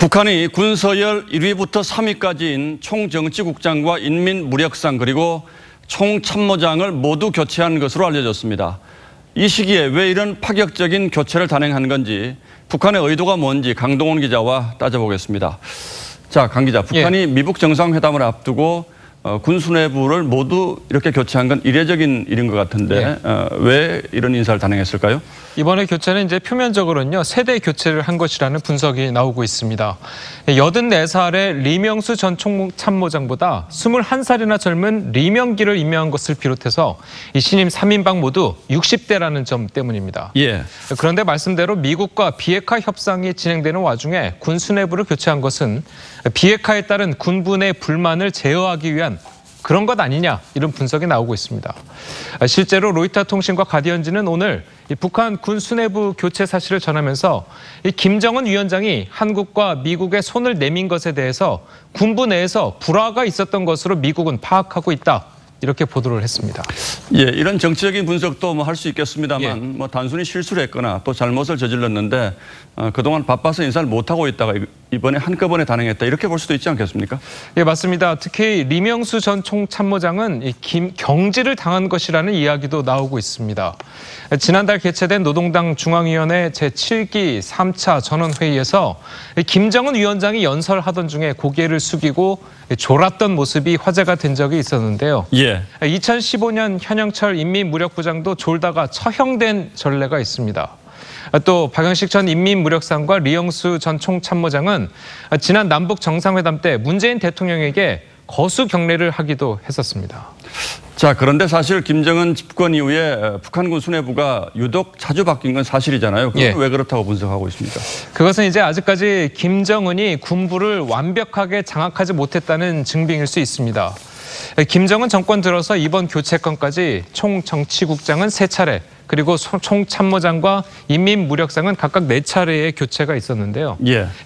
북한이 군서열 1위부터 3위까지인 총정치국장과 인민무력상 그리고 총참모장을 모두 교체한 것으로 알려졌습니다. 이 시기에 왜 이런 파격적인 교체를 단행한 건지 북한의 의도가 뭔지 강동원 기자와 따져보겠습니다. 자, 강 기자, 북한이 미북 정상회담을 앞두고 군 수뇌부를 모두 이렇게 교체한 건 이례적인 일인 것 같은데 왜 이런 인사를 단행했을까요? 이번에 교체는 이제 표면적으로는요, 세대 교체를 한 것이라는 분석이 나오고 있습니다. 84살의 리명수 전 총참모장보다 21살이나 젊은 리명기를 임명한 것을 비롯해서 이 신임 3인방 모두 60대라는 점 때문입니다. 그런데 말씀대로 미국과 비핵화 협상이 진행되는 와중에 군 수뇌부를 교체한 것은 비핵화에 따른 군부의 불만을 제어하기 위한 그런 것 아니냐, 이런 분석이 나오고 있습니다. 실제로 로이터 통신과 가디언지는 오늘 북한 군 수뇌부 교체 사실을 전하면서 김정은 위원장이 한국과 미국에 손을 내민 것에 대해서 군부 내에서 불화가 있었던 것으로 미국은 파악하고 있다, 이렇게 보도를 했습니다. 이런 정치적인 분석도 뭐 할 수 있겠습니다만 뭐 단순히 실수를 했거나 또 잘못을 저질렀는데 그동안 바빠서 인사를 못하고 있다가 이번에 한꺼번에 단행했다, 이렇게 볼 수도 있지 않겠습니까? 맞습니다. 특히 리명수 전 총참모장은 경질을 당한 것이라는 이야기도 나오고 있습니다. 지난달 개최된 노동당 중앙위원회 제7기 3차 전원회의에서 김정은 위원장이 연설하던 중에 고개를 숙이고 졸았던 모습이 화제가 된 적이 있었는데요. 2015년 현영철 인민무력부장도 졸다가 처형된 전례가 있습니다. 또 박영식 전 인민무력상과 리영수 전 총참모장은 지난 남북 정상회담 때 문재인 대통령에게 거수 경례를 하기도 했었습니다. 자, 그런데 사실 김정은 집권 이후에 북한군 수뇌부가 유독 자주 바뀐 건 사실이잖아요. 그건 왜 그렇다고 분석하고 있습니까? 그것은 이제 아직까지 김정은이 군부를 완벽하게 장악하지 못했다는 증빙일 수 있습니다. 김정은 정권 들어서 이번 교체 건까지 총정치국장은 3차례, 그리고 총참모장과 인민무력상은 각각 4차례의 교체가 있었는데요.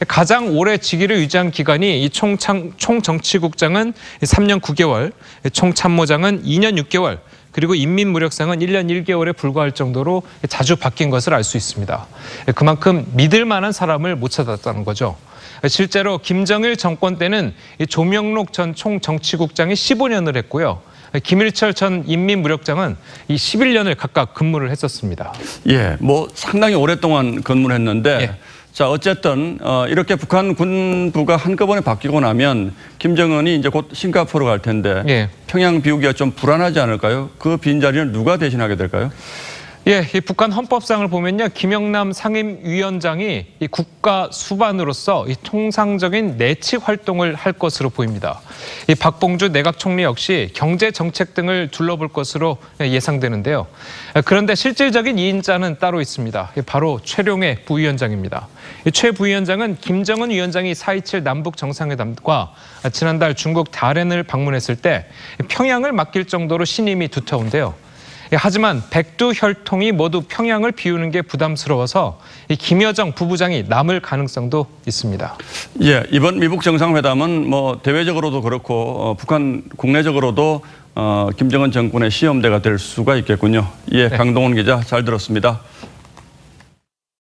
가장 오래 직위를 유지한 기간이 이 총정치국장은 3년 9개월, 총참모장은 2년 6개월, 그리고 인민무력상은 1년 1개월에 불과할 정도로 자주 바뀐 것을 알 수 있습니다. 그만큼 믿을 만한 사람을 못 찾았다는 거죠. 실제로 김정일 정권 때는 조명록 전 총정치국장이 15년을 했고요. 김일철 전 인민무력장은 이 11년을 각각 근무를 했었습니다. 뭐 상당히 오랫동안 근무를 했는데 자, 어쨌든 이렇게 북한 군부가 한꺼번에 바뀌고 나면 김정은이 이제 곧 싱가포르 갈 텐데 평양 비우기가 좀 불안하지 않을까요? 그 빈자리는 누가 대신하게 될까요? 이 북한 헌법상을 보면요, 김영남 상임위원장이 이 국가 수반으로서 이 통상적인 내칙 활동을 할 것으로 보입니다. 이 박봉주 내각 총리 역시 경제 정책 등을 둘러볼 것으로 예상되는데요. 그런데 실질적인 2인자는 따로 있습니다. 바로 최룡해 부위원장입니다. 최 부위원장은 김정은 위원장이 4.27 남북 정상회담과 지난달 중국 다롄을 방문했을 때 평양을 맡길 정도로 신임이 두터운데요. 하지만 백두혈통이 모두 평양을 비우는 게 부담스러워서 이 김여정 부부장이 남을 가능성도 있습니다. 이번 미북 정상회담은 뭐 대외적으로도 그렇고 북한 국내적으로도 김정은 정권의 시험대가 될 수가 있겠군요. 강동원 기자, 잘 들었습니다.